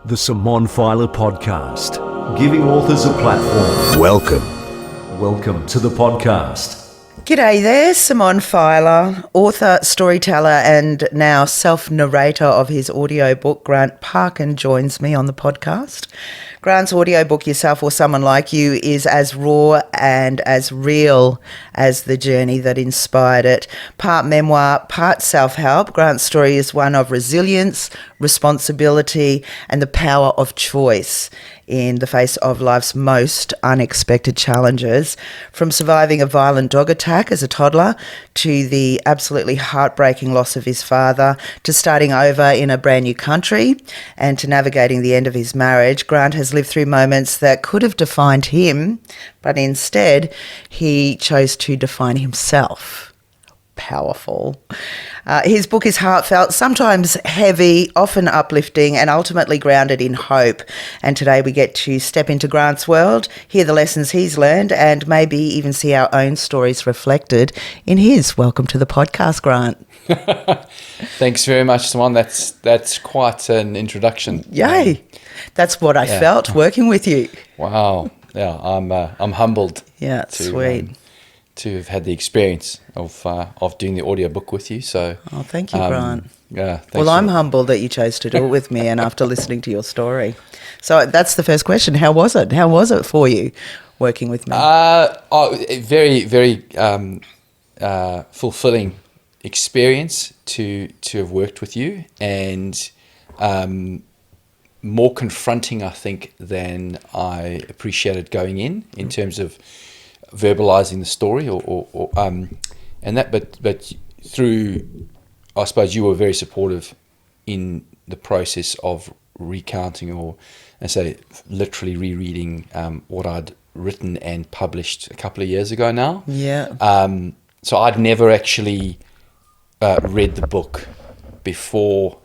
The Simone Feiler podcast, giving authors a platform. Welcome to the podcast. G'day there, Simone Feiler, author, storyteller and now self-narrator of his audiobook. Grant Parkin joins me on the podcast. Grant's audiobook, Yourself or Someone Like You, is as raw and as real as the journey that inspired it. Part memoir, part self-help, Grant's story is one of resilience, responsibility and the power of choice in the face of life's most unexpected challenges, from surviving a violent dog attack as a toddler to the absolutely heartbreaking loss of his father, to starting over in a brand new country and to navigating the end of his marriage. Grant has lived through moments that could have defined him, but instead he chose to define himself. Powerful. His book is heartfelt, sometimes heavy, often uplifting, and ultimately grounded in hope. And today we get to step into Grant's world, hear the lessons he's learned, and maybe even see our own stories reflected in his. Welcome to the podcast, Grant. Thanks very much, Simone. That's quite an introduction. Yay! That's what I felt working with you. Wow. Yeah, I'm humbled. Yeah, it's sweet. To have had the experience of doing the audiobook with you. So thank you, Grant. Yeah, well, I'm humbled that you chose to do it with me and after listening to your story. So that's the first question. How was it? How was it for you working with me? Very, very fulfilling experience to have worked with you, and more confronting, I think, than I appreciated going in terms of verbalizing the story but through, I suppose you were very supportive in the process of recounting literally rereading what I'd written and published a couple of years ago now. Yeah. So I'd never actually read the book before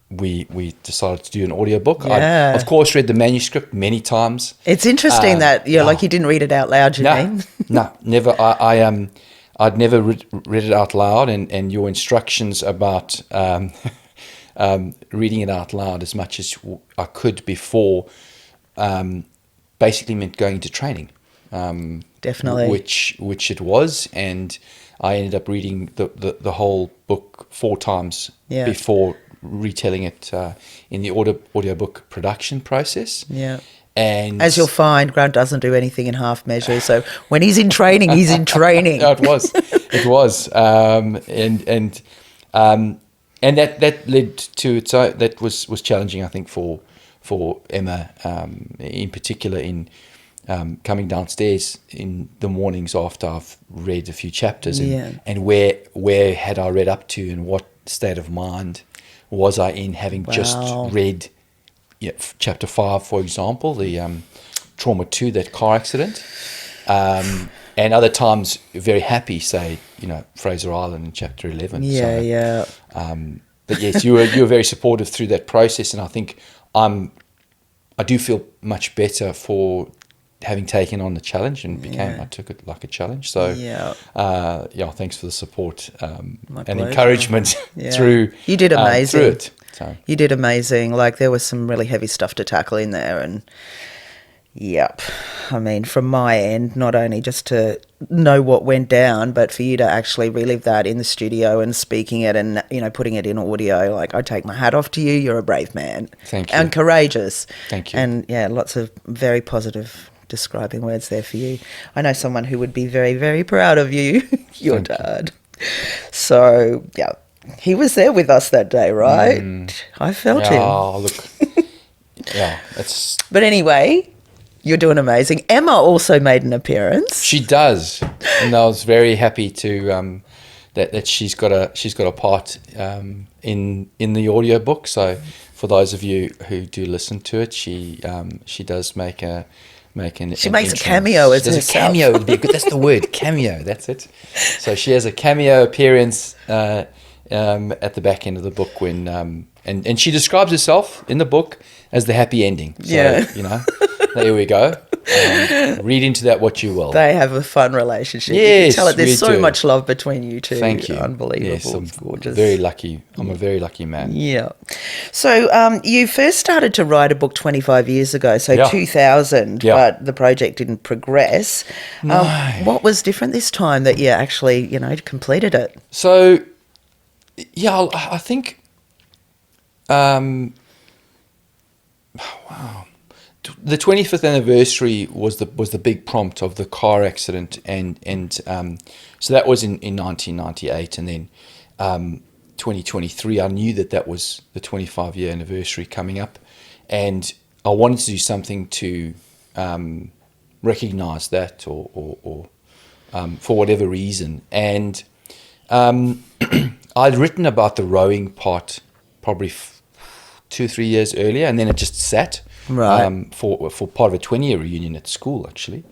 we decided to do an audiobook. Yeah. I, of course, read the manuscript many times. It's interesting that you didn't read it out loud, you mean? No, never. I'd never read it out loud, and your instructions about reading it out loud as much as I could before basically meant going into training. Definitely. Which it was, and I ended up reading the whole book 4 times before retelling it in the audiobook production process. Yeah. And as you'll find, Grant doesn't do anything in half measure. So when he's in training, he's in training. No, it was, and that led to it. So that was challenging, I think, for Emma in particular, in coming downstairs in the mornings after I've read a few chapters, and where had I read up to, and what state of mind was I in, having just read chapter 5, for example, the trauma 2, that car accident, and other times very happy, say, Fraser Island in chapter 11. But yes, you were very supportive through that process, and I think I do feel much better for having taken on the challenge, and I took it like a challenge. So thanks for the support and encouragement through. You did amazing. Through it. So. You did amazing. Like, there was some really heavy stuff to tackle in there, and I mean, from my end, not only just to know what went down, but for you to actually relive that in the studio and speaking it and, putting it in audio. Like, I take my hat off to you. You're a brave man. Thank you. And courageous. Thank you. And lots of very positive describing words there for you. I know someone who would be very, very proud of you, your dad. So, he was there with us that day, right? I felt him. Oh, look. It's... But anyway, you're doing amazing. Emma also made an appearance. She does, and I was very happy to that she's got a part in the audiobook. So for those of you who do listen to it, she does make an she makes a cameo as herself. There's a cameo would be good. That's the word, cameo. That's it. So she has a cameo appearance at the back end of the book when and she describes herself in the book as the happy ending. So, there we go. Read into that what you will. They have a fun relationship. Yes, you can tell it. There's we so do. much love between you two. Thank you. Unbelievable. Yes, I'm it's gorgeous. very lucky. I'm a very lucky man. Yeah. So you first started to write a book 25 years ago, so Yeah. 2000, Yeah. but the project didn't progress. No. What was different this time that you actually, completed it? So, yeah, I think, wow, the 25th anniversary was the big prompt of the car accident, and so that was in 1998, and then 2023, I knew that was the 25-year anniversary coming up, and I wanted to do something to recognise that, or for whatever reason, and I'd written about the rowing part probably 2 or 3 years earlier, and then it just sat for part of a 20-year reunion at school, actually.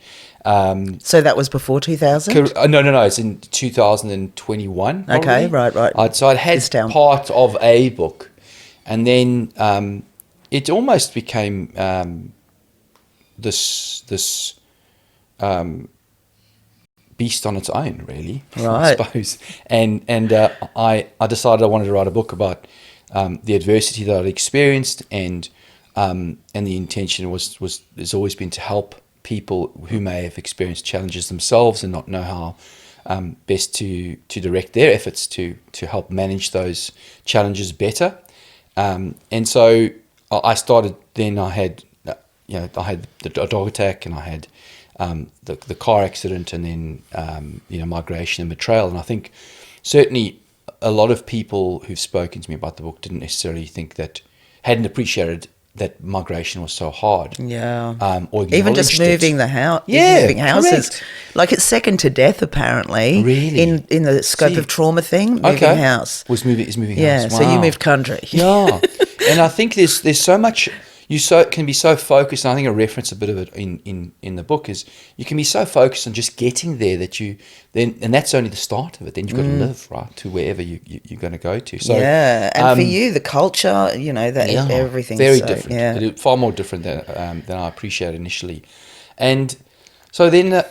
So that was before 2000? No, it's in 2021. Probably. Okay, right. So I'd had part of a book, and then it almost became this beast on its own, really, right. I suppose. And I decided I wanted to write a book about the adversity that I'd experienced, and the intention has always been to help people who may have experienced challenges themselves and not know how best to direct their efforts to help manage those challenges better. And so I started. Then I had a dog attack, and I had the car accident, and then migration and betrayal. And I think certainly a lot of people who've spoken to me about the book hadn't appreciated that migration was so hard. Yeah. Or even just moving the house. Yeah, moving houses. correct. Like it's second to death, apparently. Really? In the scope of trauma thing, moving house. Is moving yeah, house. so you moved country. Yeah. And I think there's so much. You can be so focused, and I think I reference a bit of it in the book, is you can be so focused on just getting there and that's only the start of it. Then you've got to live, right, to wherever you're going to go to. So yeah, and for you, the culture, everything's very different. Yeah. Far more different than I appreciated initially. And so then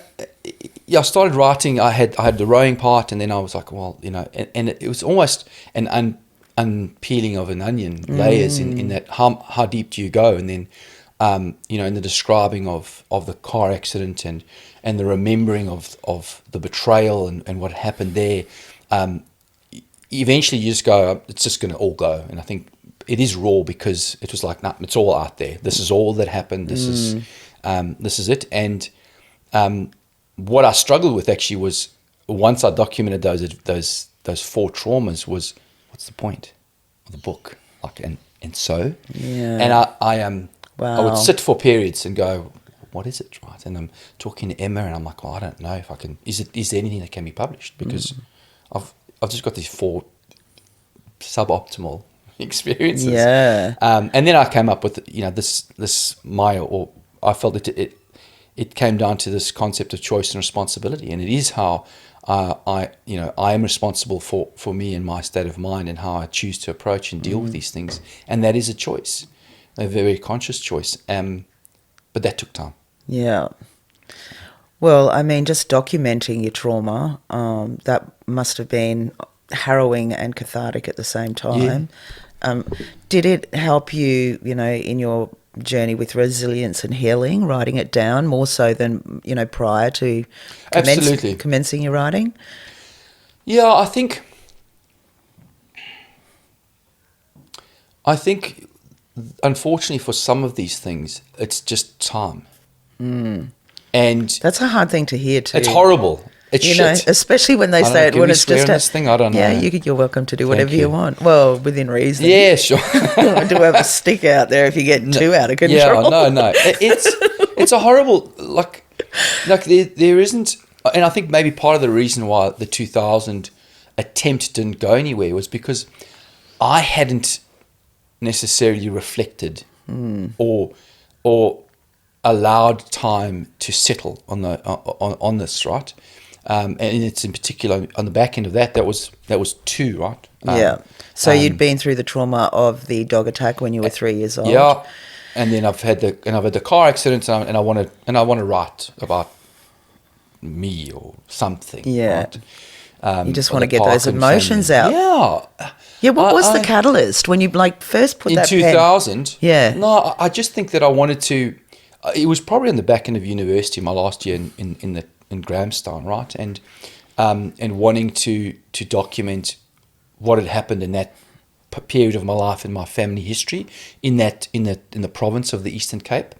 I started writing. I had the rowing part, and then I was like, well, and it was almost an unpeeling of an onion, layers in that how deep do you go, and then in the describing of the car accident and the remembering of the betrayal and what happened there, eventually you just go, it's just going to all go. And I think it is raw because it was like, nah, it's all out there. This is all that happened. This is it. And what I struggled with actually was, once I documented those 4 traumas, was, what's the point of the book? Like, and so, and I would sit for periods and go, what is it, right? And I'm talking to Emma, and I'm like, well, I don't know if I can. Is there anything that can be published? Because I've just got these 4 suboptimal experiences. Yeah. And then I came up with I felt that it came down to this concept of choice and responsibility, and it is how I am responsible for me and my state of mind and how I choose to approach and deal with these things, and that is a choice, a very conscious choice. But that took time. Yeah. Well, I mean, just documenting your trauma, that must have been harrowing and cathartic at the same time. Yeah. Did it help you, in your journey with resilience and healing, writing it down more so than, prior to commencing your writing? Yeah, I think unfortunately for some of these things, it's just time. And that's a hard thing to hear too. It's horrible. It's shit. Especially when they say it when it's just this thing. I don't know. Yeah, you're welcome to do whatever you want. Well, within reason. Yeah, sure. Do have a stick out there if you get too out of control. Yeah, no. It's a horrible like there isn't, and I think maybe part of the reason why the 2000 attempt didn't go anywhere was because I hadn't necessarily reflected or allowed time to settle on this, right? And it's in particular on the back end of that was 2, right? Yeah. So you'd been through the trauma of the dog attack when you were 3 years old. Yeah. and then I've had the car accident, and I want to write about me or something. Yeah. Right? You just or want to the get those Parkin emotions family. out. Yeah. Yeah, what was the catalyst when you first put In that 2000? pen? Yeah. No, I just think that I wanted to. It was probably on the back end of university, my last year in Grahamstown, right, and wanting to document what had happened in that period of my life and my family history in the province of the Eastern Cape.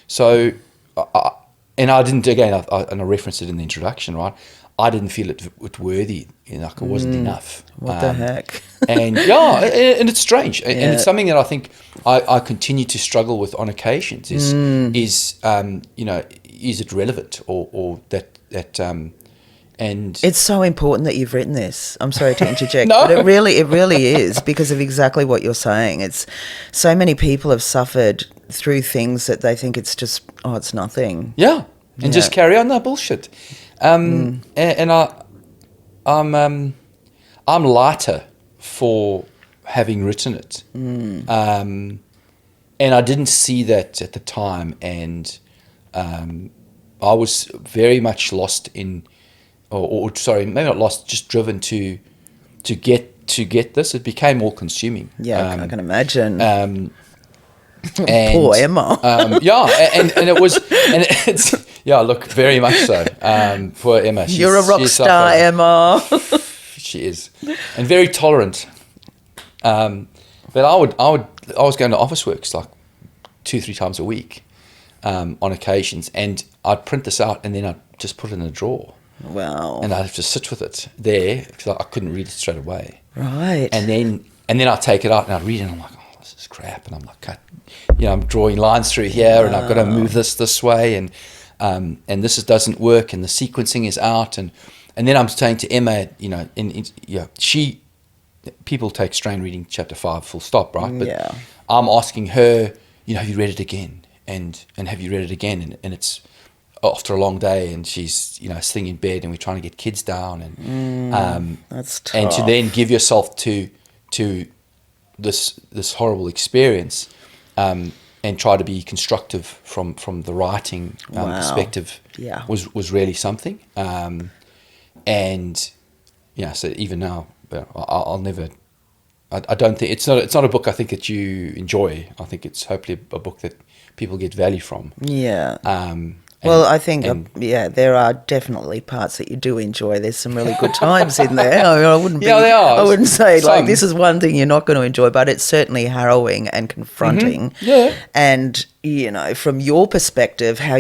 So, I didn't, again, and I referenced it in the introduction, right? I didn't feel it worthy, like it wasn't enough. What the heck? And and it's strange, and it's something that I think I continue to struggle with on occasions. Is it relevant or that and It's so important that you've written this. I'm sorry to interject, No. but it really is, because of exactly what you're saying. It's so many people have suffered through things that they think it's just, it's nothing. Yeah, and just carry on that bullshit. And I'm lighter for having written it. And I didn't see that at the time, and I was very much lost in, or sorry, maybe not lost, just driven to get this. It became all consuming. Yeah, I can imagine. And Poor Emma. and it was, and it's, look, very much so. Poor Emma. You're a rock star, Emma. She is, and very tolerant. But I was going to Officeworks like 2-3 times a week, on occasions, and I'd print this out and then I'd just put it in a drawer. Wow. And I'd have to sit with it there because I couldn't read it straight away. Right. And then I'd take it out and I'd read it and I'm like, oh, this is crap. And I'm like, I'm drawing lines through here and I've got to move this way, and this doesn't work, and the sequencing is out, and then I'm saying to Emma, people take strain reading chapter 5 full stop, right? But I'm asking her, have you read it again? And have you read it again? And it's after a long day, and she's sitting in bed, and we're trying to get kids down, and that's tough. and to then give yourself to this horrible experience, and try to be constructive from the writing perspective, was really something. And so even now, I'll never. I don't think it's not a book I think that you enjoy. I think it's hopefully a book that people get value from. Yeah. Well, I think, there are definitely parts that you do enjoy. There's some really good times in there. I wouldn't there are. I wouldn't say Some. this is one thing you're not going to enjoy, but it's certainly harrowing and confronting. Mm-hmm. Yeah. And, from your perspective, how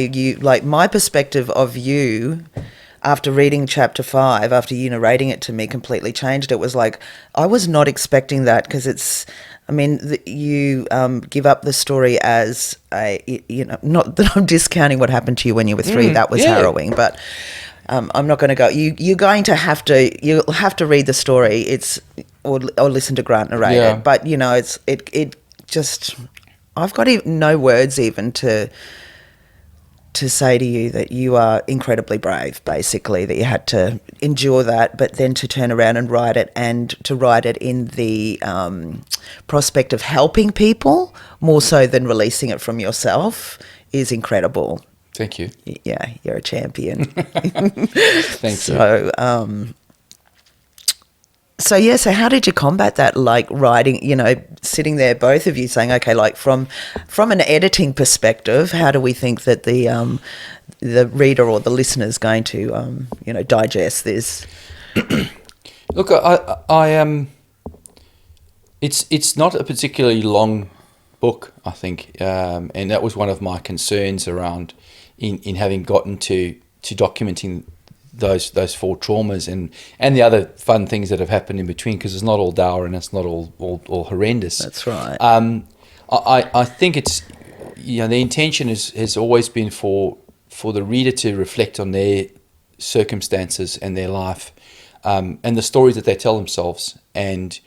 my perspective of you after reading chapter 5, after you narrating it to me, completely changed. It was like, I was not expecting that, because you give up the story as not that I'm discounting what happened to you when you were 3. That was harrowing, but I'm not going to go. You'll have to read the story. Or listen to Grant narrate it. But it just, I've got no words even to say to you that you are incredibly brave, basically, that you had to endure that, but then to turn around and write it, and to write it in the prospect of helping people more so than releasing it from yourself is incredible. Thank you. Yeah, you're a champion. Thank you. So how did you combat that, like writing, sitting there, both of you saying, okay, like from an editing perspective, how do we think that the reader or the listener is going to, digest this? Look, I it's not a particularly long book, I think, and that was one of my concerns around in having gotten to documenting those 4 traumas and the other fun things that have happened in between, because it's not all dour and it's not all horrendous. That's right. I think it's the intention has always been for the reader to reflect on their circumstances and their life, and the stories that they tell themselves, and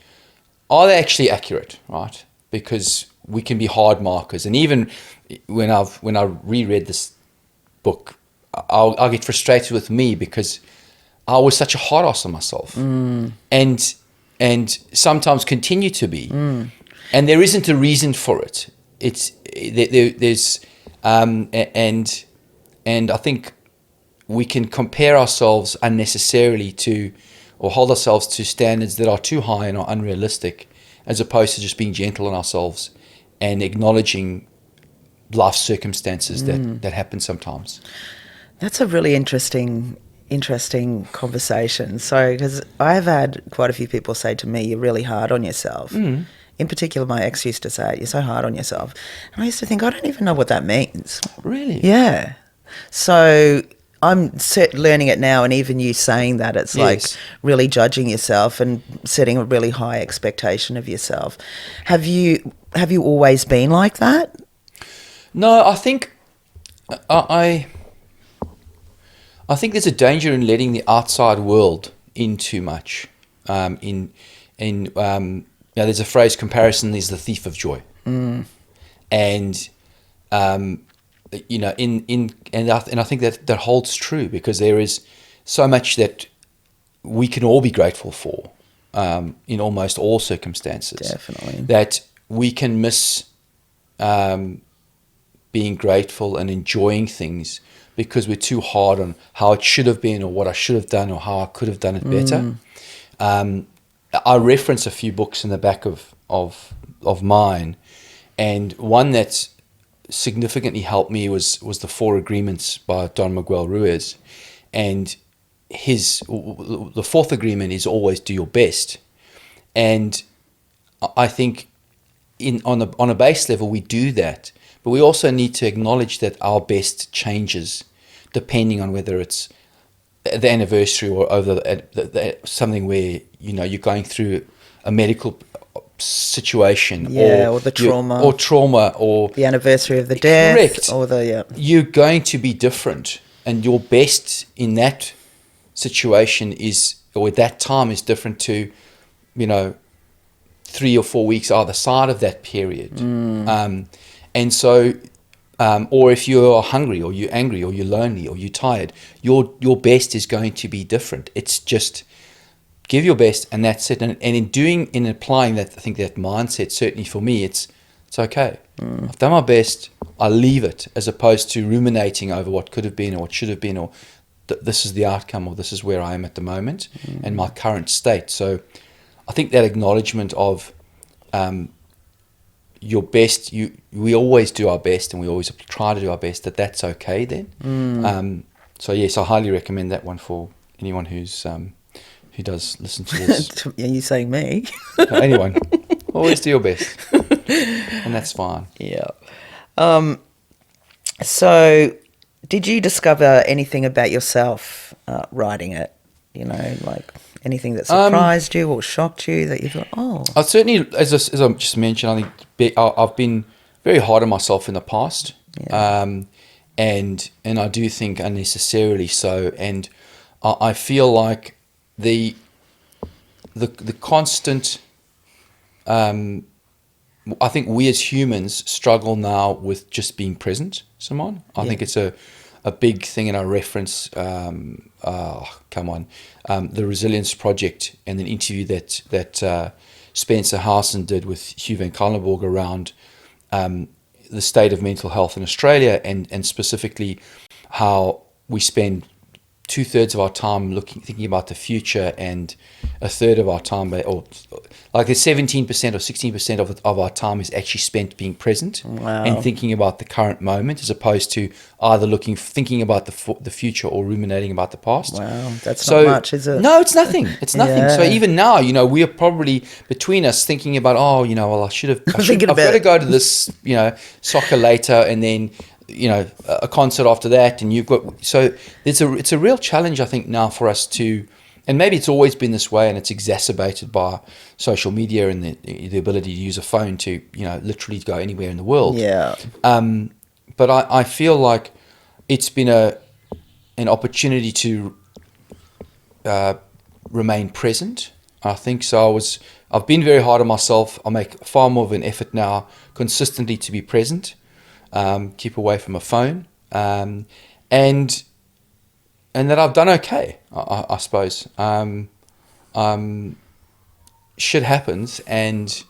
are they actually accurate, right? Because we can be hard markers, and even when I reread this book, I'll get frustrated with me because I was such a hard ass on myself, and sometimes continue to be, and there isn't a reason for it. there's and I think we can compare ourselves unnecessarily to, or hold ourselves to standards that are too high and are unrealistic, as opposed to just being gentle on ourselves and acknowledging life circumstances that happen sometimes. That's a really interesting conversation. So, because I've had quite a few people say to me, "You're really hard on yourself." In particular, my ex used to say, "You're so hard on yourself," and I used to think, I don't even know what that means. Really? Yeah. So I'm learning it now, and even you saying that, it's like Yes. really judging yourself and setting a really high expectation of yourself. Have you always been like that? No, I think I think there's a danger in letting the outside world in too much. There's a phrase: "Comparison is the thief of joy," and I think that holds true, because there is so much that we can all be grateful for in almost all circumstances. Definitely. That we can miss being grateful and enjoying things because we're too hard on how it should have been, or what I should have done, or how I could have done it better. I reference a few books in the back of mine, and one that significantly helped me was the Four Agreements by Don Miguel Ruiz, and the fourth agreement is always do your best. And I think on a base level we do that, but we also need to acknowledge that our best changes depending on whether it's the anniversary or over something where you're going through a medical situation, or the trauma, or the anniversary of the death. Correct. Or you're going to be different, and your best in that situation or at that time is different to 3 or 4 weeks either side of that period. And so or if you are hungry, or you're angry, or you're lonely, or you're tired, your best is going to be different. It's just give your best, and that's it. And in applying that, I think that mindset, certainly for me, it's okay. I've done my best. I leave it, as opposed to ruminating over what could have been, or what should have been, or this is the outcome, or this is where I am at the moment and my current state. So I think that acknowledgement of your best, we always do our best, and we always try to do our best, that's okay then. So yes, I highly recommend that one for anyone who does listen to this. Are you saying me? No, anyone. Always do your best. And that's fine. Yeah. So did you discover anything about yourself writing it? Like anything that surprised you or shocked you that you thought, oh. I certainly, as I just mentioned, I think I've been very hard on myself in the past. Yeah. And I do think unnecessarily so. And I feel like the constant, I think we as humans struggle now with just being present, Simone. I think it's a big thing in our reference, the Resilience Project, and an interview that Spencer Howson did with Hugh Van Kallenborg around the state of mental health in Australia, and specifically how we spend 2/3 of our time thinking about the future, and 1/3 of our time, or like 17% or 16% of our time is actually spent being present. Wow. And thinking about the current moment, as opposed to either thinking about the future or ruminating about the past. Wow, that's not much, is it? No, it's nothing. It's nothing. Yeah. So even now, we are probably between us thinking about, well, I've got to go to this, soccer later, and then a concert after that, and it's a real challenge, I think, now for us to, and maybe it's always been this way, and it's exacerbated by social media and the ability to use a phone to literally go anywhere in the world. Yeah. But I feel like it's been an opportunity to remain present. I think so. I've been very hard on myself. I make far more of an effort now consistently to be present. Keep away from a phone, and that I've done okay, I suppose. Shit happens, and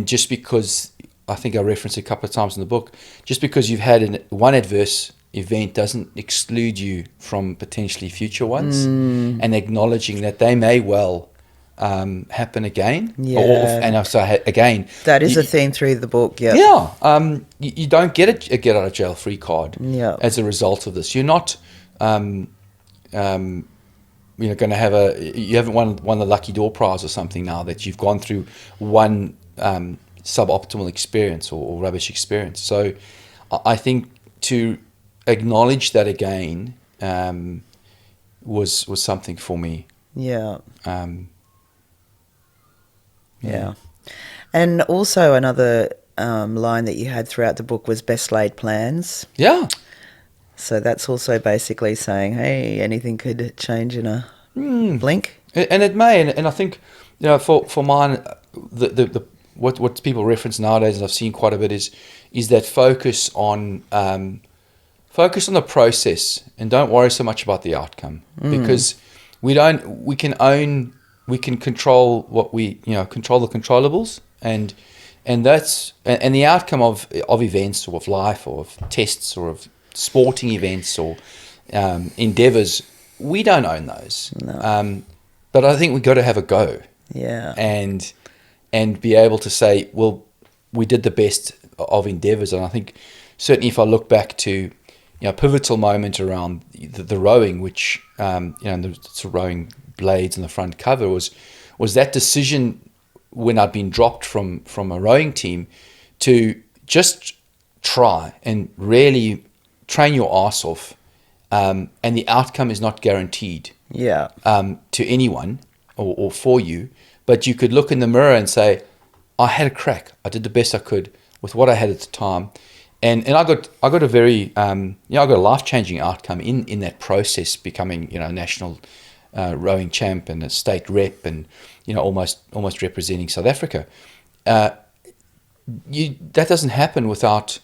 just because I think I referenced a couple of times in the book, just because you've had one adverse event doesn't exclude you from potentially future ones, and acknowledging that they may well happen again. Again, that is a theme through the book. Yeah. Yeah. You don't get a get out of jail free card as a result of this. You're not, going to you haven't won the lucky door prize or something now that you've gone through one suboptimal experience or rubbish experience. So I think to acknowledge that again was something for me. Yeah. Yeah. And also another line that you had throughout the book was best laid plans. Yeah. So that's also basically saying, hey, anything could change in a blink. And it may. And I think, for mine, what people reference nowadays, and I've seen quite a bit, is that focus on the process and don't worry so much about the outcome, because we can control control the controllables, and the outcome of events or of life or of tests or of sporting events or endeavors, we don't own those. No. But I think we've got to have a go. Yeah. And be able to say, well, we did the best of endeavors. And I think certainly if I look back to a pivotal moment around the rowing, which the sort of rowing blades in the front cover was that decision when I'd been dropped from a rowing team to just try and really train your ass off, and the outcome is not guaranteed to anyone or for you, but you could look in the mirror and say, I had a crack, I did the best I could with what I had at the time, and I got a very I got a life-changing outcome in that process, becoming national rowing champ and a state rep, and almost representing South Africa. That doesn't happen without,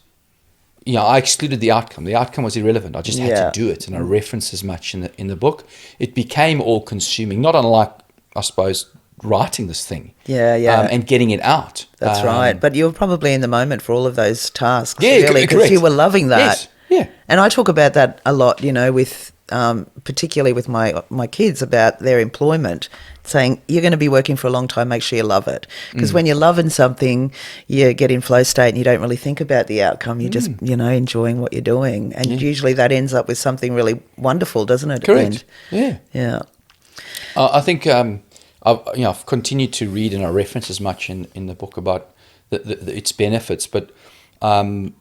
I excluded the outcome. The outcome was irrelevant. I just had to do it, and I reference as much in the book. It became all-consuming, not unlike, I suppose, writing this thing. And getting it out. That's right. But you were probably in the moment for all of those tasks. Yeah, really, because you were loving that. Yes. Yeah. And I talk about that a lot, with particularly with my kids, about their employment, saying you're going to be working for a long time, make sure you love it. Because when you're loving something, you get in flow state and you don't really think about the outcome. You're just, enjoying what you're doing. And usually that ends up with something really wonderful, doesn't it? Correct. Yeah. Yeah. I think I've continued to read, and I reference as much in the book about its benefits, but I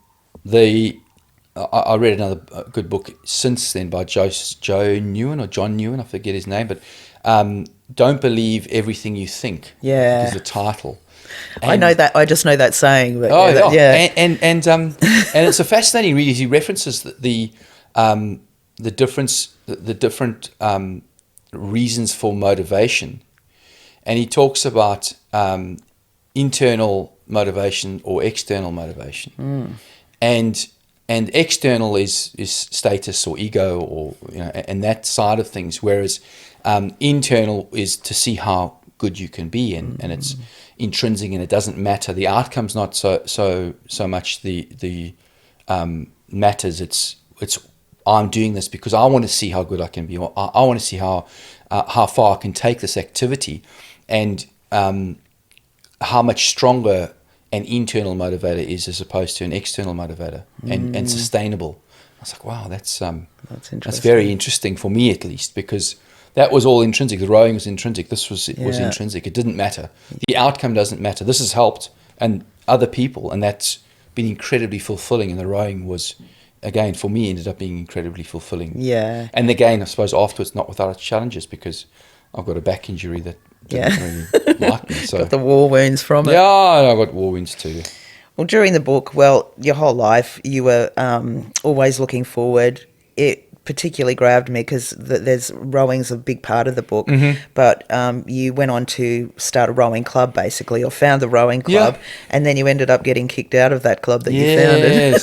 read another good book since then by Joe Newen or John Newen, I forget his name, but Don't Believe Everything You Think is the title. And I know that. I just know that saying. But And it's a fascinating read. He references the different reasons for motivation, and he talks about internal motivation or external motivation, and external is status or ego or and that side of things, whereas internal is to see how good you can be, and it's intrinsic, and it doesn't matter. The outcome's not so much the matters. It's I'm doing this because I want to see how good I can be. Or I want to see how far I can take this activity, and how much stronger an internal motivator is as opposed to an external motivator, and sustainable. I was like, wow, that's interesting. That's very interesting for me, at least, because that was all intrinsic. The rowing was intrinsic. This was intrinsic. It didn't matter. The outcome doesn't matter. This has helped and other people, and that's been incredibly fulfilling. And the rowing was, again, for me, ended up being incredibly fulfilling. Yeah. And again, I suppose afterwards, not without its challenges, because I've got a back injury that didn't really like me. So got the war wounds from it. Yeah, I've got war wounds too. Well, during the book, your whole life, you were always looking forward. It particularly grabbed me because there's rowing's a big part of the book, but you went on to start a rowing club, basically, or found the rowing club, and then you ended up getting kicked out of that club that you founded.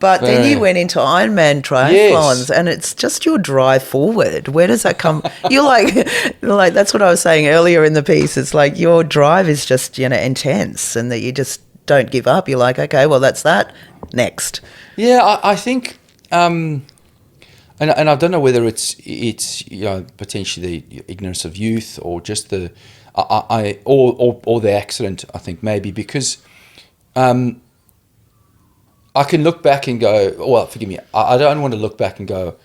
But then you went into Ironman triathlons, and it's just your drive forward. Where does that come? You're like that's what I was saying earlier in the piece. It's like your drive is just intense, and that you just don't give up. You're like, okay, well, that's that. Next. Yeah, I think, and I don't know whether it's potentially the ignorance of youth or just the or the accident. I think maybe because I can look back and go, well, forgive me, I don't want to look back and go,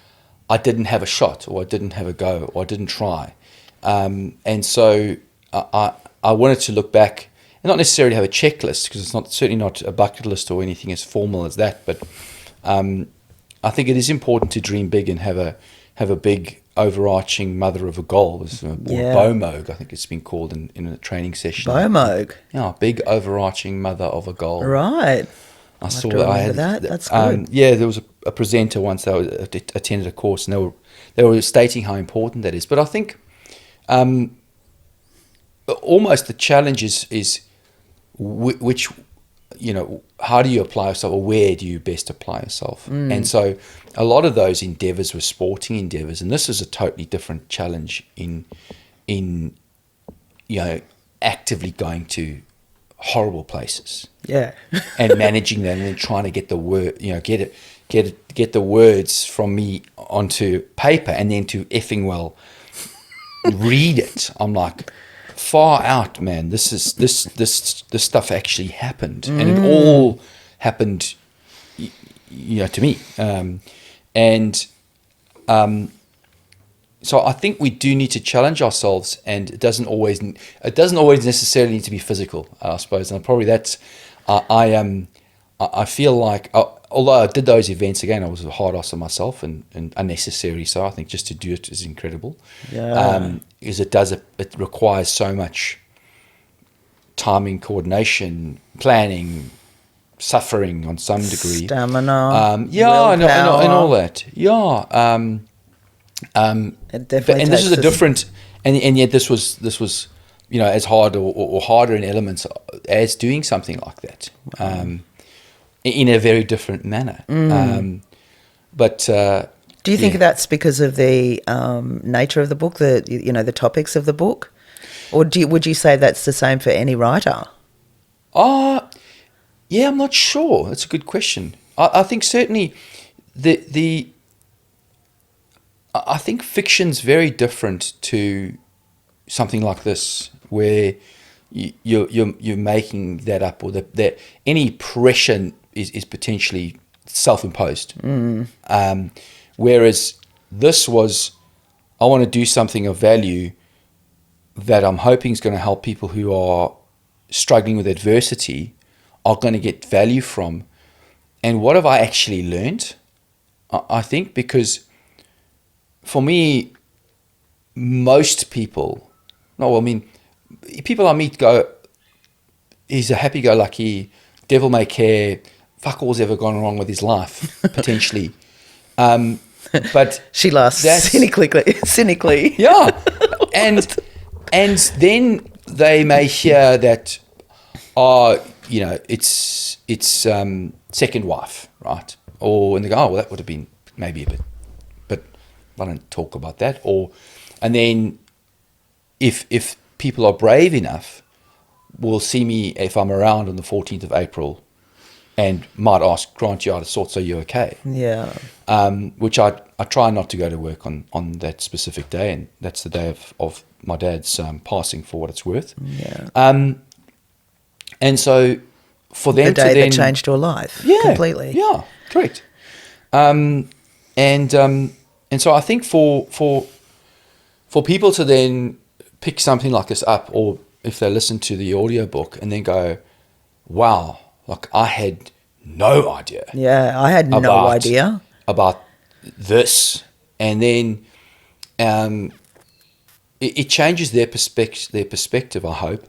I didn't have a shot, or I didn't have a go, or I didn't try, and so I wanted to look back and not necessarily have a checklist, because it's certainly not a bucket list or anything as formal as that, but I think it is important to dream big and have a big overarching mother of a goal, or BOMOG, I think it's been called in a training session. BOMOG. Yeah, big overarching mother of a goal. Right. I saw that. I had that. That's good. Yeah, there was a presenter once that attended a course, and they were stating how important that is. But I think almost the challenge is which, how do you apply yourself, or where do you best apply yourself? And so a lot of those endeavors were sporting endeavors, and this is a totally different challenge in actively going to horrible places, and managing them, and then trying to get the word, get the words from me onto paper, and then to effing well read it. I'm like, far out, man. This stuff actually happened, and it all happened, to me. So I think we do need to challenge ourselves, and it doesn't always necessarily need to be physical, I suppose. And probably that's I feel like, although I did those events again, I was a hard ass on myself and unnecessary. So I think just to do it is incredible. Because it requires so much timing, coordination, planning, suffering on some degree, stamina, and all that. It definitely. And this is a different, and yet this was as hard or harder in elements as doing something like that. In a very different manner. But do you think that's because of the nature of the book, the topics of the book, or would you say that's the same for any writer? Yeah, I'm not sure. That's a good question. I think certainly I think fiction's very different to something like this, where you're making that up, or that any pressure is potentially self-imposed. Whereas this was, I want to do something of value that I'm hoping is going to help people who are struggling with adversity, are going to get value from. And what have I actually learned? I think, because for me, most people, people I meet go, he's a happy-go-lucky, devil may care, fuck all's ever gone wrong with his life, potentially. But she laughs cynically. Yeah. And then they may hear that, it's second wife, right? And they go, well, that would have been maybe a bit, but I don't talk about that. And then if people are brave enough, will see me if I'm around on the 14th of April, and might ask, Grant, you out of sorts, are you okay? Yeah. Which I try not to go to work on that specific day, and that's the day of my dad's passing, for what it's worth. Yeah. And so for them the day to then, that changed your life, completely. Yeah, correct. And so I think for people to then pick something like this up, or if they listen to the audiobook and then go, wow, like I had no idea. Yeah, I had no idea about this. And then it changes their perspective, I hope,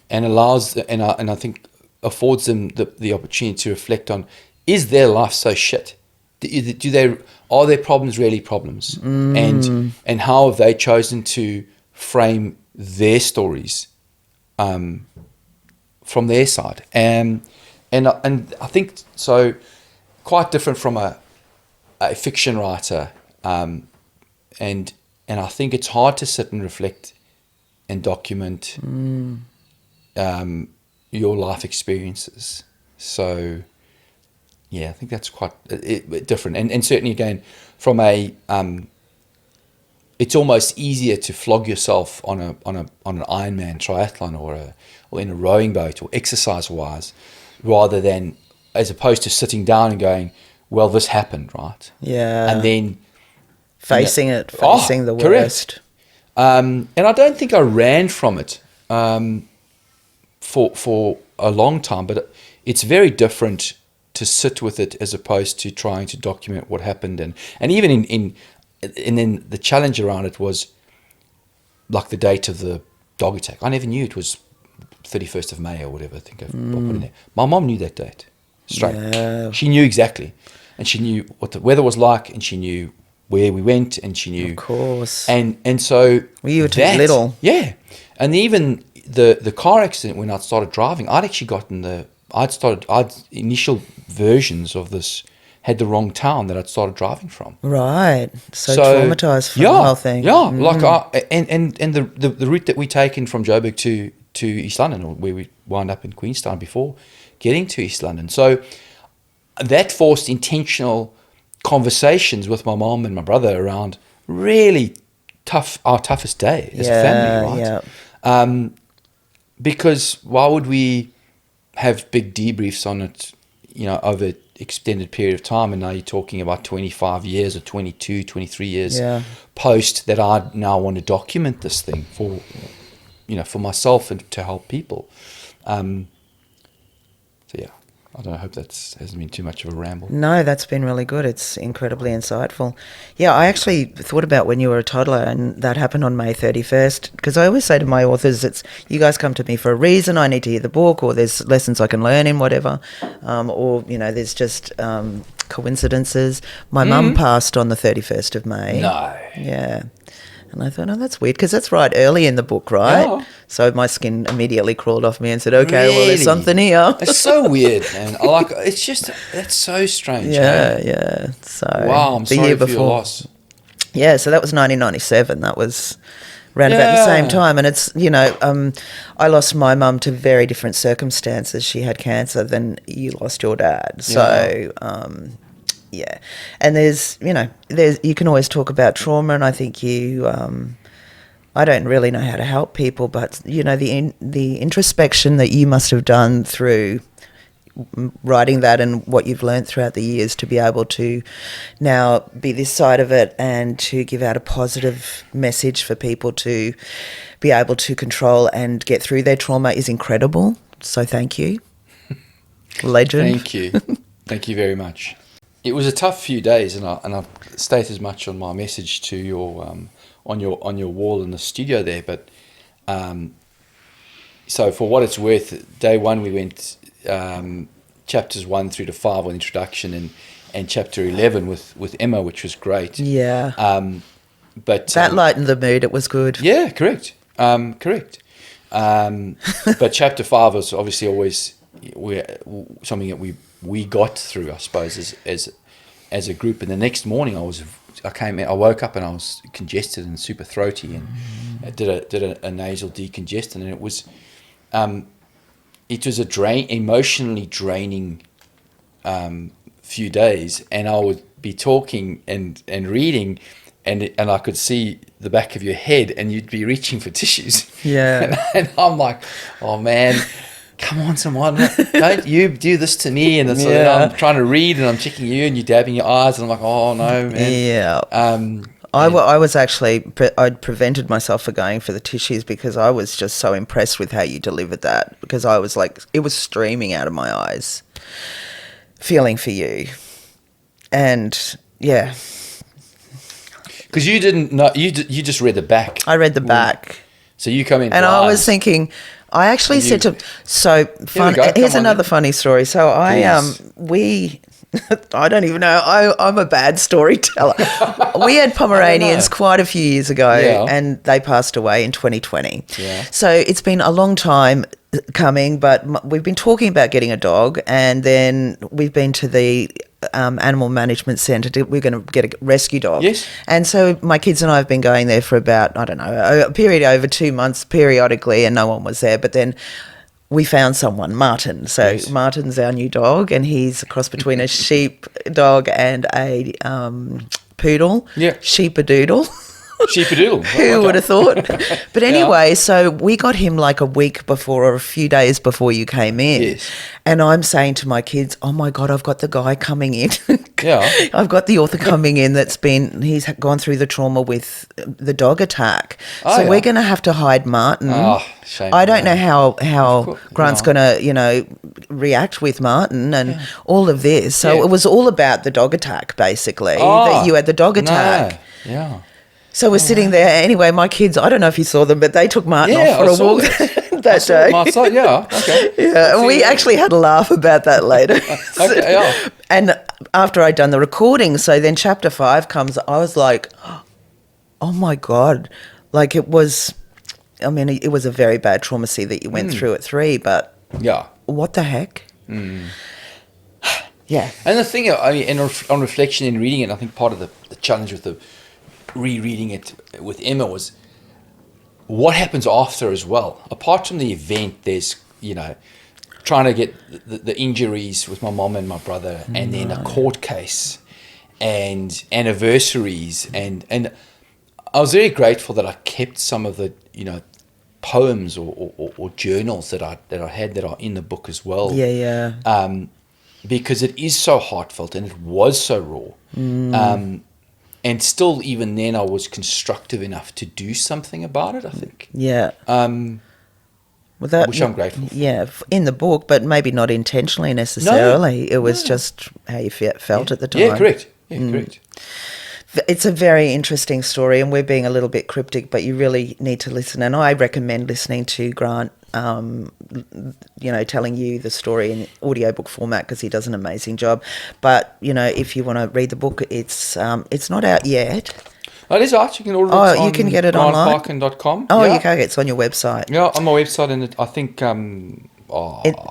and allows, and I think affords them the opportunity to reflect on, is their life so shit? Are their problems really problems? And how have they chosen to frame their stories from their side? And I think so, quite different from a fiction writer, and I think it's hard to sit and reflect and document your life experiences. So, yeah, I think that's quite different. And certainly, again, from a it's almost easier to flog yourself on an Ironman triathlon or in a rowing boat or exercise-wise, rather than as opposed to sitting down and going, well, this happened, right? Yeah. And then facing the worst. And I don't think I ran from it for a long time, but it's very different to sit with it as opposed to trying to document what happened. And even and then the challenge around it was like the date of the dog attack. I never knew it was 31st of May or whatever. I think I put in there. My mom knew that date straight. Yeah. She knew exactly, and she knew what the weather was like, and she knew where we went, and she knew. Of course. And so you were too little. Yeah, and even the car accident when I started driving, I'd actually gotten I'd initial versions of this had the wrong town that I'd started driving from. Right. So traumatized from the whole thing. Yeah. Like and the route that we taken from Joburg to East London, or where we wound up in Queenstown before getting to East London. So that forced intentional conversations with my mom and my brother around really our toughest day as a family, right? Yeah. Because why would we have big debriefs on it, over extended period of time, and now you're talking about 25 years or 22, 23 years post that I now want to document this thing for myself and to help people. So yeah, I don't know, I hope that hasn't been too much of a ramble. No, that's been really good. It's incredibly insightful. Yeah, I actually thought about when you were a toddler, and that happened on May 31st, because I always say to my authors, you guys come to me for a reason. I need to hear the book, or there's lessons I can learn in whatever, or there's just coincidences. My mum passed on the 31st of May. No. Yeah. And I thought, that's weird, because that's right early in the book, right? Yeah. So my skin immediately crawled off me and said, okay, well, there's Really? something here. It's so weird, man. That's so strange. Yeah. So Wow, I'm the sorry year for before. your loss. Yeah, so that was 1997. That was around about the same time. And it's, I lost my mum to very different circumstances. She had cancer than you lost your dad. So, yeah. And there's you can always talk about trauma, and I think I don't really know how to help people, but, the introspection that you must have done through writing that and what you've learned throughout the years to be able to now be this side of it and to give out a positive message for people to be able to control and get through their trauma is incredible. So thank you. Legend. Thank you. Thank you very much. It was a tough few days, and I state as much on my message to your on your wall in the studio there. But so for what it's worth, day one we went chapters 1 through to 5 on introduction, and chapter 11 with Emma, which was great. Yeah. But that lightened the mood. It was good. Yeah, correct. Correct. But chapter 5 was obviously always something that we got through, I suppose, as a group. And the next morning I woke up and I was congested and super throaty, and I did a nasal decongestant, and it was emotionally draining few days, and I would be talking and reading, and I could see the back of your head, and you'd be reaching for tissues. Yeah. And I'm like, oh man, come on, someone, don't you do this to me. And it's like, I'm trying to read, and I'm checking you, and you're dabbing your eyes, and I'm like, oh no, man. Yeah. I was actually, I'd prevented myself from going for the tissues because I was just so impressed with how you delivered that, because I was like, it was streaming out of my eyes, feeling for you. And yeah. Because you didn't know, you just read the back. I read the back. So you come in and blind. I was thinking, I actually said to, so fun, here's another funny story. So I don't even know. I'm a bad storyteller. We had Pomeranians quite a few years ago, and they passed away in 2020. Yeah. So it's been a long time coming, but we've been talking about getting a dog, and then we've been to the animal management centre. We're going to get a rescue dog. Yes. And so my kids and I have been going there for about, I don't know, a period over 2 months periodically, and no one was there. But then we found someone, Martin. So Yes. Martin's our new dog, and he's a cross between a sheep dog and a poodle. Yeah. Sheepadoodle. Sheepadoodle. Who would have thought? But anyway, so we got him like a week before or a few days before you came in. Yes. And I'm saying to my kids, oh my God, I've got the guy coming in. Yeah. I've got the author coming in he's gone through the trauma with the dog attack. Oh, so yeah. we're going to have to hide Martin. Oh, shame. I don't know how course, Grant's yeah. going to, react with Martin and all of this. So Yeah. it was all about the dog attack, basically, Oh, that you had the dog attack. No. Yeah. So we're sitting there. Anyway, my kids, I don't know if you saw them, but they took Martin Yeah, off for I a saw walk that. that day. Martin, yeah. Okay. Yeah, and we actually had a laugh about that later. Okay, yeah. And after I'd done the recording, so then chapter 5 comes, I was like, oh my God. Like it was a very bad trauma that you went through at 3, but Yeah. what the heck? Yeah. And the thing, on reflection in reading it, I think part of the challenge with the rereading it with Emma was what happens after as well. Apart from the event, there's, trying to get the injuries with my mom and my brother, and then a court case and anniversaries. And I was very grateful that I kept some of the, poems or journals that I had that are in the book as well. Yeah. Because it is so heartfelt and it was so raw. And still, even then, I was constructive enough to do something about it, I think. Yeah. Which I'm grateful for. Yeah, in the book, but maybe not intentionally necessarily. It was just how you felt at the time. Yeah, correct. Correct. It's a very interesting story, and we're being a little bit cryptic, but you really need to listen. And I recommend listening to Grant, telling you the story in audiobook format because he does an amazing job. But, if you want to read the book, it's not out yet. Oh, it is out. You can order it on you can get it online? grantparkin.com. Oh, yeah. you can. It's on your website. Yeah, on my website, and I think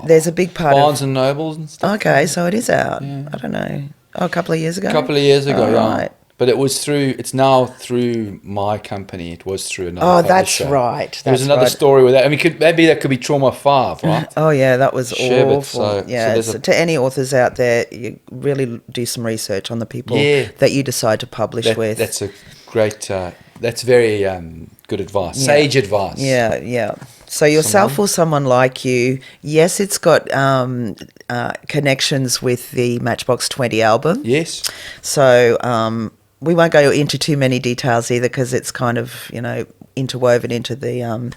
There's a big part Barnes of... and Nobles and stuff. Okay, so it is out. I don't know. Oh, a couple of years ago? A couple of years ago, Oh, yeah. right. But it's now through my company. It was through another Oh, that's publisher. right. There was another story with that. I mean, maybe that could be Trauma 5, right? Oh, yeah, that was Sherbet, awful. so To any authors out there, you really do some research on the people that you decide to publish with. That's a great... that's very good advice. Sage advice. Yeah. So yourself or someone like you, yes, it's got connections with the Matchbox 20 album. Yes. So we won't go into too many details either because it's kind of, interwoven into the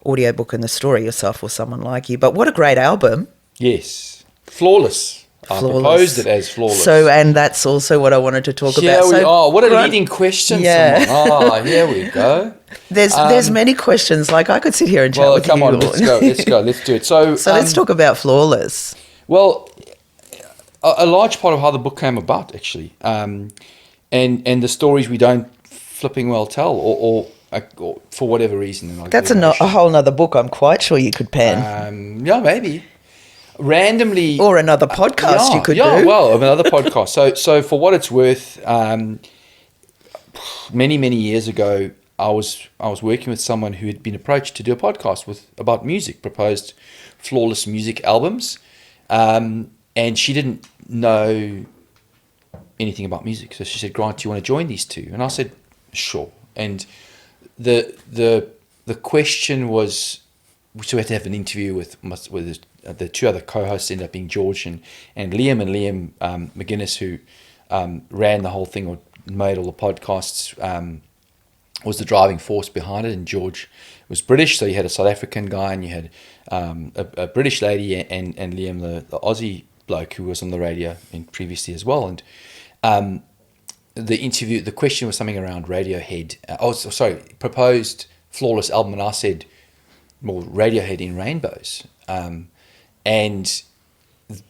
audiobook and the story, yourself or someone like you. But what a great album. Yes. Flawless. I proposed it as flawless. So, and that's also what I wanted to talk about. Yeah, we So, are. What a leading question, Yeah. Simone. Oh, here we go. There's many questions. Like I could sit here and chat Well, with come you. on, let's go. Let's do it. So let's talk about Flawless. Well, a large part of how the book came about, actually, and the stories we don't flipping well tell, or for whatever reason. That's a whole nother book. I'm quite sure you could pen. Yeah, maybe. Randomly, or another podcast you could do. Well, another podcast. So for what it's worth, many years ago, I was working with someone who had been approached to do a podcast about music, proposed flawless music albums, and she didn't know anything about music. So she said, "Grant, do you want to join these two?" And I said, "Sure." And the question was, so we had to have an interview with the two other co-hosts, ended up being George and Liam. And Liam McGuinness, who ran the whole thing or made all the podcasts, was the driving force behind it. And George was British, so you had a South African guy and you had a British lady and Liam, the Aussie bloke who was on the radio previously as well. And the question was something around Radiohead. Proposed flawless album, and I said, more Radiohead in Rainbows. And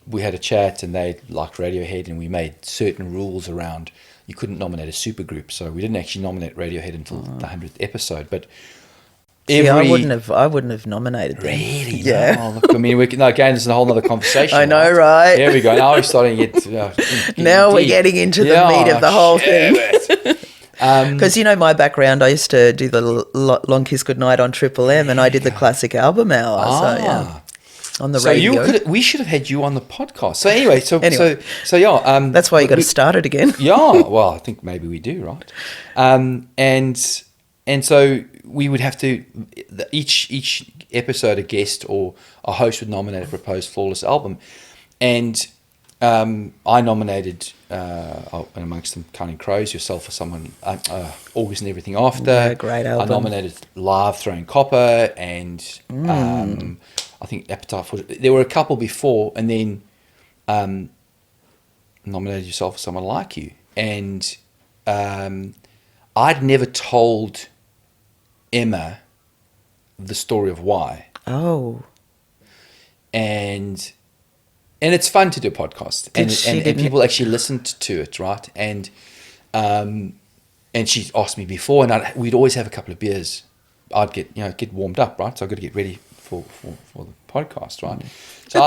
we had a chat, and they liked Radiohead, and we made certain rules around you couldn't nominate a supergroup, so we didn't actually nominate Radiohead until the 100th episode. But I wouldn't have nominated them. Really? Yeah. No, look, I mean, again, this is a whole other conversation. I know, right? There we go. Now we're starting to get. Now we're getting into the meat of the whole thing. Because my background, I used to do the Long Kiss Goodnight on Triple M, and I did the classic album hour. So, yeah. on the So radio. we should have had you on the podcast. So anyway, Anyway. so yeah. That's why you got to start it again. Yeah, well, I think maybe we do, right? And so we would have to each episode, a guest or a host would nominate a proposed flawless album, and I nominated amongst them Counting Crows, Yourself for Someone, August and Everything After. Yeah, great album. I nominated Live, Throwing Copper, and I think Appetite for. There were a couple before, and then nominated Yourself for Someone Like You, and I'd never told Emma the story of why. Oh. And it's fun to do a podcast, and people actually listened to it, right? And she asked me before, and we'd always have a couple of beers. I'd get warmed up, right? So I've got to get ready for the podcast, right? So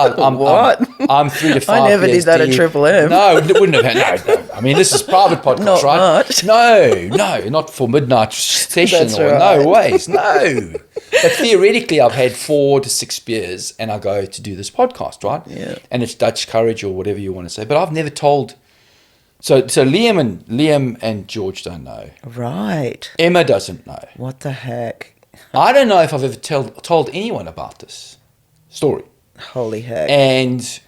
I'm 3 to 5. I never beers did that deep. at Triple M. No, it wouldn't have had. No. I mean, this is private podcast, Not right? much. No, not for midnight session. That's or right. No ways, no. But theoretically, I've had 4 to 6 beers, and I go to do this podcast, right? Yeah. And it's Dutch courage or whatever you want to say. But I've never told. So Liam and George don't know. Right. Emma doesn't know. What the heck? I don't know if I've ever told anyone about this story. Holy heck. And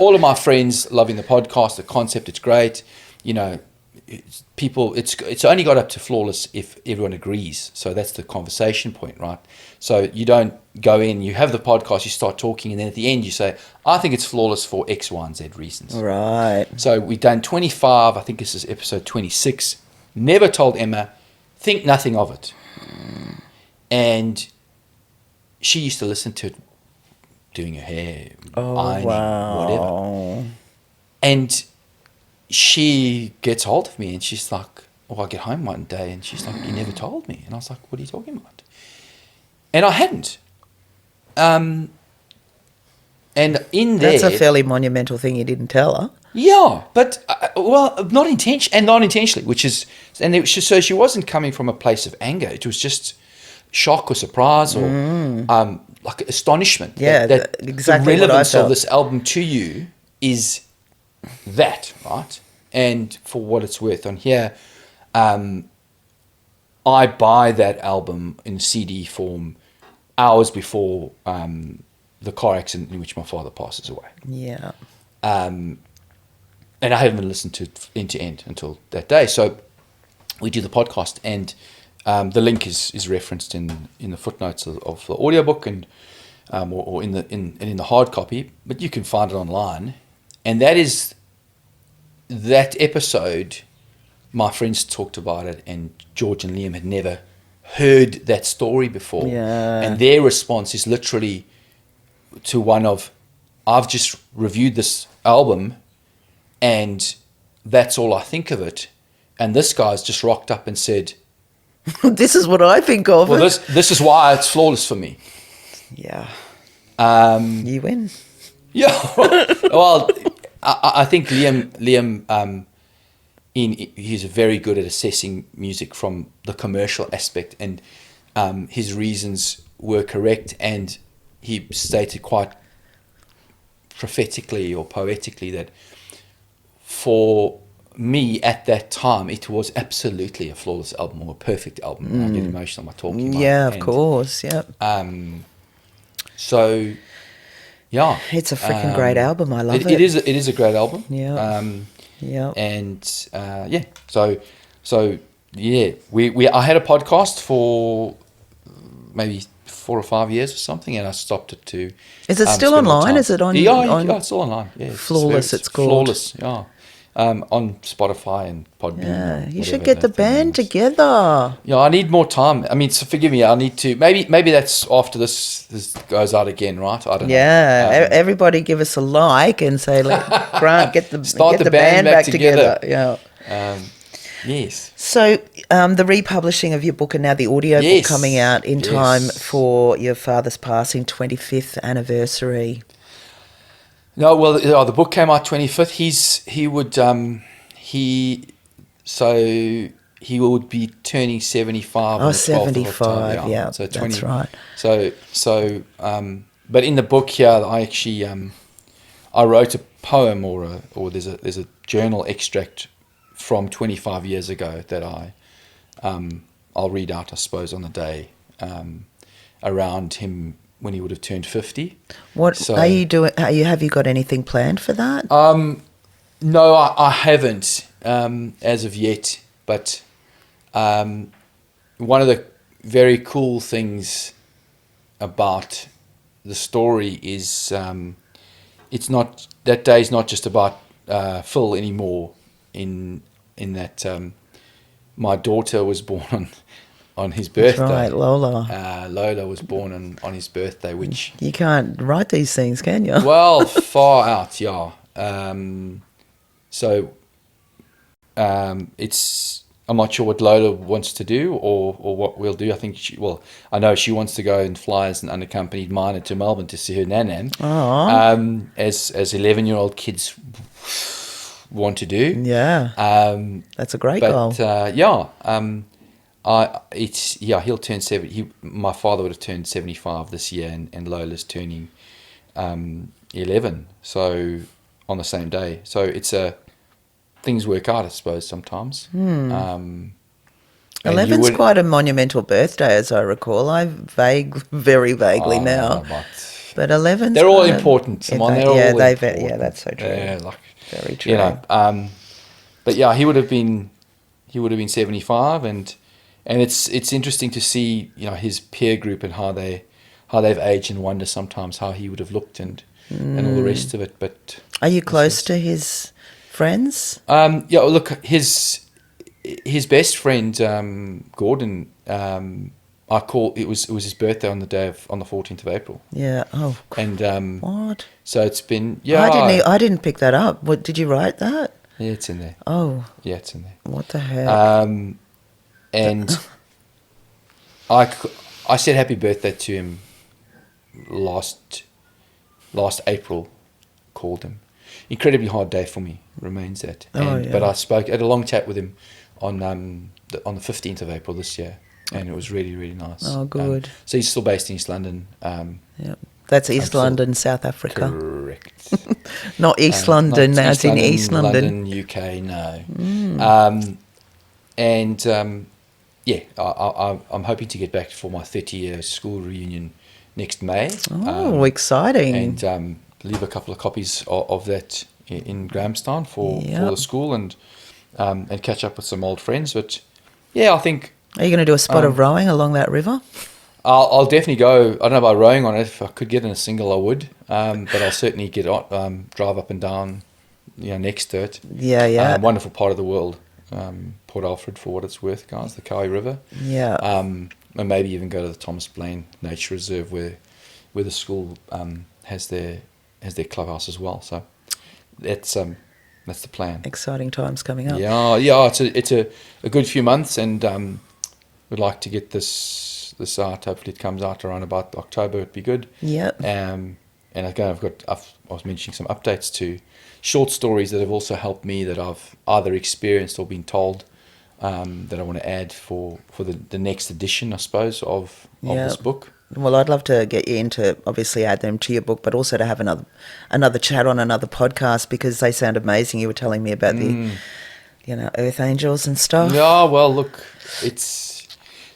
all of my friends loving the podcast, the concept, it's great. You know, it's only got up to flawless if everyone agrees. So that's the conversation point, right? So you don't go in, you have the podcast, you start talking, and then at the end you say, I think it's flawless for X, Y, and Z reasons. Right. So we've done 25, I think this is episode 26. Never told Emma, think nothing of it. And she used to listen to it doing her hair, ironing, whatever. And she gets hold of me and she's like, I get home one day and she's like, you never told me. And I was like, what are you talking about? And I hadn't. And in there... That's a fairly monumental thing you didn't tell her. Yeah, but, not intentionally, which is... And it was just, so she wasn't coming from a place of anger. It was just shock or surprise or like astonishment. Yeah, that exactly the what I relevance felt. of this album to you is that, right? And for what it's worth, on here, I buy that album in CD form hours before the car accident in which my father passes away. Yeah. And I haven't listened to it end to end until that day. So we do the podcast, and the link is referenced in the footnotes of the audiobook and or in the hard copy, but you can find it online. And that episode, my friends talked about it, and George and Liam had never heard that story before. Yeah. And their response is literally to one of, I've just reviewed this album and that's all I think of it. And this guy's just rocked up and said, This is what I think of well, it. this is why it's flawless for me. Yeah. You win. Yeah. Well, I think Liam he's very good at assessing music from the commercial aspect, and his reasons were correct, and he stated quite prophetically or poetically that for me at that time it was absolutely a flawless album or a perfect album. I get emotional by talking about it. Yeah, of course. Yep. So yeah, It's a freaking great album. I love it. It is a great album. Yeah. Yeah. And yeah, so yeah, I had a podcast for maybe 4 or 5 years or something, and I stopped it to. Is it still spend more online? time. Is it on? Yeah, it's still online. Yeah, Flawless, it's called. Flawless. Yeah, on Spotify and Podbean. Yeah, you whatever should get the that thing band is. together. Yeah, I need more time. I mean, so forgive me. I need to maybe that's after this goes out again, right? I don't know. Yeah, everybody give us a like and say, Grant, get the band back together. Yeah. Yes. So the republishing of your book and now the audio book Yes. coming out in Yes. time for your father's passing 25th anniversary. No, well, the book came out 25th. He would be turning 75. Oh, on the 12th of 75, October, yeah, so that's right. So but in the book here, I actually I wrote a poem or there's a journal extract from 25 years ago that I'll read out, I suppose, on the day around him when he would have turned 50. What are you doing? Have you got anything planned for that? No, I haven't as of yet. But one of the very cool things about the story is it's not, that day's not just about Phil anymore. In that my daughter was born on his birthday. That's right, Lola. Lola was born on his birthday, which You can't write these things, can you? well, far out, yeah. So it's, I'm not sure what Lola wants to do or what we'll do. I think I know she wants to go and fly as an unaccompanied minor to Melbourne to see her nan, as 11-year-old kids want to do. Yeah. That's a great goal. He'll turn 70. My father would have turned 75 this year, and Lola's turning 11. So on the same day. So it's things work out, I suppose, sometimes. 11's quite a monumental birthday, as I recall. Very vaguely now. But 11's they're all important, Simone. They're all important. Yeah, that's so true. Yeah, very true. You know, but yeah, he would have been 75, and it's interesting to see, you know, his peer group and how they've aged, and wonder sometimes how he would have looked and all the rest of it. But are you close to his friends? Yeah, look, his best friend Gordon. It was his birthday on the 14th of April. Yeah. Oh. And what? So it's been I didn't pick that up. What did you write that? Yeah, it's in there. Oh. Yeah, it's in there. What the heck? And I said happy birthday to him last April. Called him. Incredibly hard day for me, remains that. But I had a long chat with him on the 15th of April this year, and it was really, really nice. Oh, good. So he's still based in East London. Yeah, that's East London, South Africa. Correct. Not East London. Now it's in East London. UK. No. I'm hoping to get back for my 30-year school reunion next May. Oh, exciting! And leave a couple of copies of that in Grahamstown for the school, and catch up with some old friends. But yeah, I think. Are you going to do a spot of rowing along that river? I'll definitely go. I don't know about rowing on it. If I could get in a single, I would. But I'll certainly get drive up and down, next to it. Yeah. Wonderful part of the world, Port Alfred, for what it's worth, guys. The Cowie River. Yeah. And maybe even go to the Thomas Blaine Nature Reserve, where the school has their clubhouse as well. So that's the plan. Exciting times coming up. Yeah. It's a good few months, and we'd like to get this out. Hopefully, it comes out around about October. It'd be good. Yeah. And again, I was mentioning some updates to short stories that have also helped me, that I've either experienced or been told, that I want to add for the next edition, I suppose, of this book. Well, I'd love to get you in to obviously add them to your book, but also to have another chat on another podcast, because they sound amazing. You were telling me about the, earth angels and stuff. Yeah, well, look, it's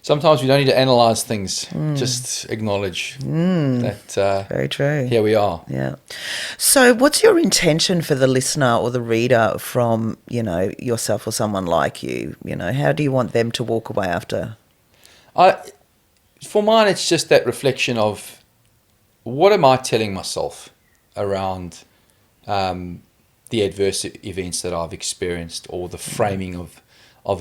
sometimes we don't need to analyse things. Just acknowledge that. Very true. Here we are. Yeah. So what's your intention for the listener or the reader from, yourself or someone like you? How do you want them to walk away after? For mine, it's just that reflection of, what am I telling myself around the adverse events that I've experienced, or the framing of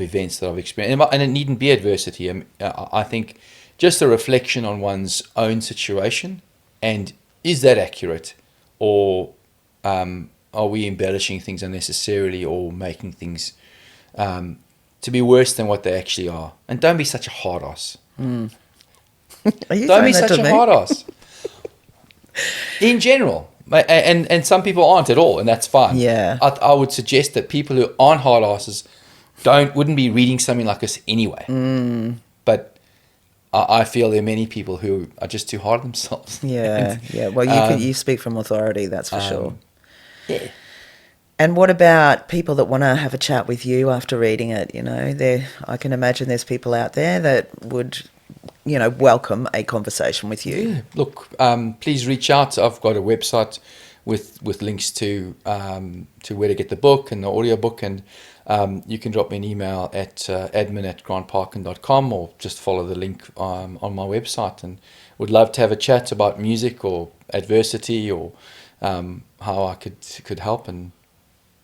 events that I've experienced. And it needn't be adversity. I think just a reflection on one's own situation, and is that accurate, or are we embellishing things unnecessarily, or making things to be worse than what they actually are? And don't be such a hard ass. Don't be such a hard ass. In general. And some people aren't at all, and that's fine. Yeah. I would suggest that people who aren't hard asses wouldn't be reading something like this anyway. But I feel there are many people who are just too hard on themselves. Yeah, yeah. Well, you speak from authority, that's for sure. Yeah. And what about people that want to have a chat with you after reading it? You know, I can imagine there's people out there that would, you know, welcome a conversation with you. Yeah. Look, please reach out. I've got a website with links to where to get the book and the audiobook, and you can drop me an email at admin@grantparkin.com, or just follow the link on my website, and would love to have a chat about music or adversity, or how I could help. And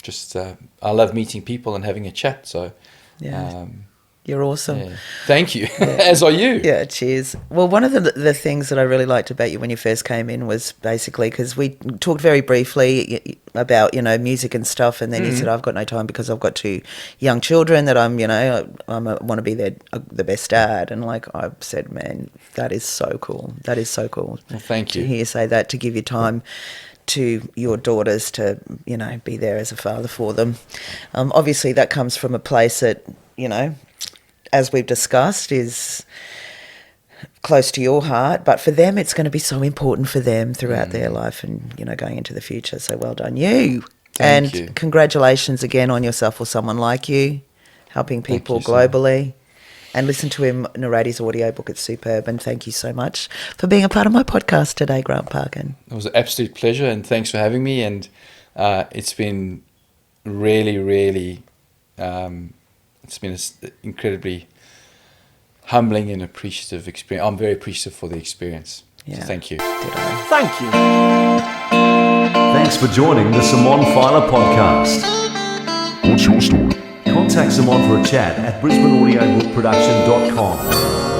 just I love meeting people and having a chat. So Yeah. You're awesome. yeah. Thank you. As are you. Yeah, cheers. Well, one of the things that I really liked about you when you first came in was basically because we talked very briefly about, you know, music and stuff, and then you said, I've got no time because I've got 2 young children that I'm, you know, I want to be the best dad. And like I said, man, that is so cool. That is so cool. Well, thank you. To hear you say that, to give you time to your daughters to, you know, be there as a father for them. Obviously, that comes from a place that, you know, as we've discussed, is close to your heart, but for them it's going to be so important for them throughout their life and, you know, going into the future. So well done you. Thank you. Congratulations again on yourself or someone like you, helping people globally. And listen to him narrate his audiobook. It's superb. And thank you so much for being a part of my podcast today, Grant Parkin. It was an absolute pleasure, and thanks for having me. And it's been really, really, it's been an incredibly humbling and appreciative experience. I'm very appreciative for the experience. Yeah. So thank you. Thank you. Thanks for joining the Simone Feiler podcast. What's your story? Contact Simone for a chat at brisbaneaudiobookproduction.com.